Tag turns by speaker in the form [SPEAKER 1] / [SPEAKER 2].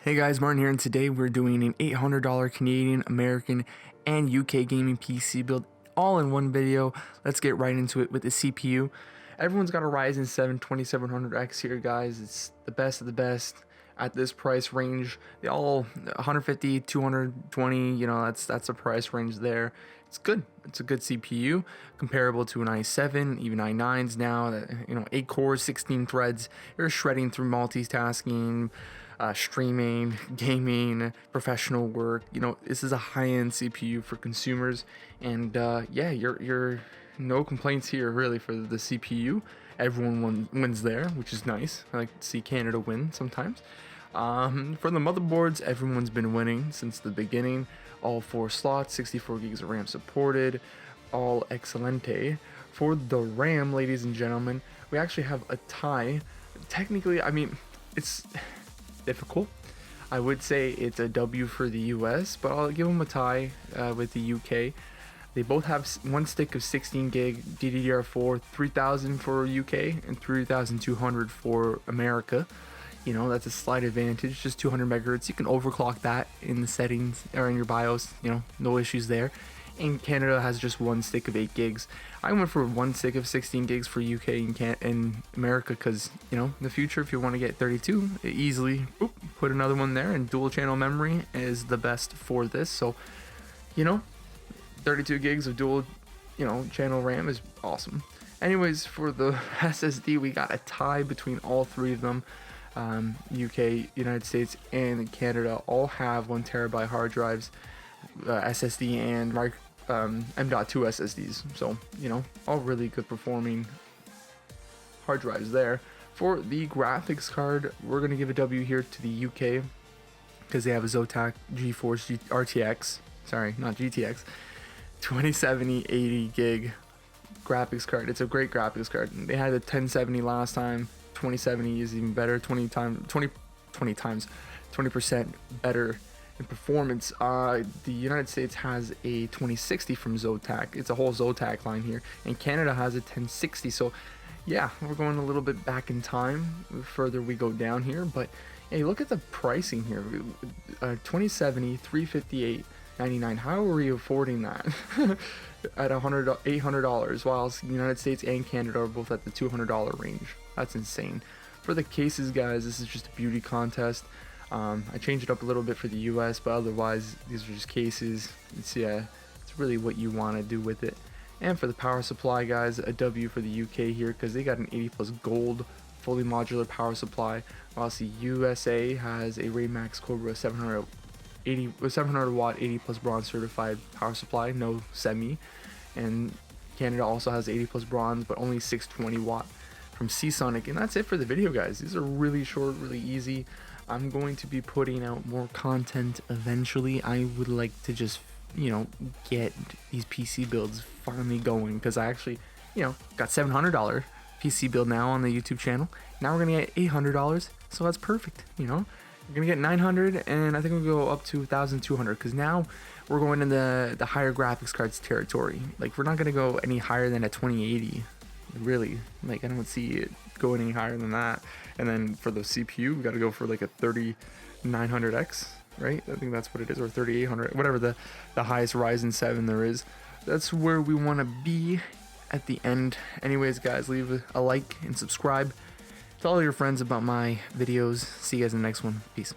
[SPEAKER 1] Hey guys, Martin here, and today we're doing an $800 Canadian, American, and UK gaming PC build all in one video. Let's get right into it with the CPU. Everyone's got a Ryzen 7 2700X here, guys. It's the best of the best at this price range. They all 150, 220, you know, that's a price range there. It's good. It's a good CPU, comparable to an i7, even i9s now. That, you know, 8 cores, 16 threads. You're shredding through multitasking, streaming, gaming, professional work. You know, this is a high-end CPU for consumers, and yeah, you're no complaints here really for the CPU. Everyone wins there, which is nice. I like to see Canada win sometimes. For the motherboards, everyone's been winning since the beginning. All 4 slots, 64 gigs of RAM supported, all excelente. For the RAM, ladies and gentlemen, we actually have a tie. Technically, I mean, it's difficult. I would say it's a W for the US, but I'll give them a tie with the UK. They both have one stick of 16 gig DDR4, 3000 for UK and 3200 for America. You know, that's a slight advantage, just 200 megahertz. You can overclock that in the settings or in your BIOS, you know, no issues there. And Canada has just one stick of 8 gigs. I went for one stick of 16 gigs for UK and America because, you know, in the future, if you want to get 32, easily boop, put another one there, and dual channel memory is the best for this. So, you know, 32 gigs of dual, you know, channel RAM is awesome. Anyways, for the SSD, we got a tie between all 3 of them. UK, United States, and Canada all have 1 terabyte hard drives, SSD, and M.2 SSDs. So, you know, all really good performing hard drives there. For the graphics card, we're going to give a W here to the UK because they have a Zotac GeForce RTX, sorry, not GTX, 2070 80 gig graphics card. It's a great graphics card. They had a 1070 last time. 2070 is even better, 20% better in performance. The United States has a 2060 from Zotac. It's a whole Zotac line here, and Canada has a 1060. So yeah, we're going a little bit back in time the further we go down here. But hey, look at the pricing here. 2070, 358.99. How are we affording that at $800, whilst the United States and Canada are both at the $200 range? That's insane. For the cases, guys, this is just a beauty contest. I changed it up a little bit for the US, but otherwise these are just cases. It's really what you want to do with it. And for the power supply, guys, a W for the UK here because they got an 80 plus gold fully modular power supply, whilst the USA has a Raymax Cobra 700 watt 80 plus bronze certified power supply, no semi. And Canada also has 80 plus bronze, but only 620 watt from Seasonic. And that's it for the video, guys. These are really short, really easy. I'm going to be putting out more content eventually. I would like to just, you know, get these PC builds finally going because I actually, you know, got $700 PC build now on the YouTube channel. Now we're gonna get $800, so that's perfect. You know, we're gonna get 900, and I think we'll go up to 1,200 because now we're going in the higher graphics cards territory. Like, we're not gonna go any higher than a 2080. Really, like, I don't see it going any higher than that. And then for the CPU, we got to go for like a 3900X, right? I think that's what it is, or 3800, whatever the highest Ryzen 7 there is. That's where we want to be at the end. Anyways, guys, leave a like and subscribe. Tell all your friends about my videos. See you guys in the next one. Peace.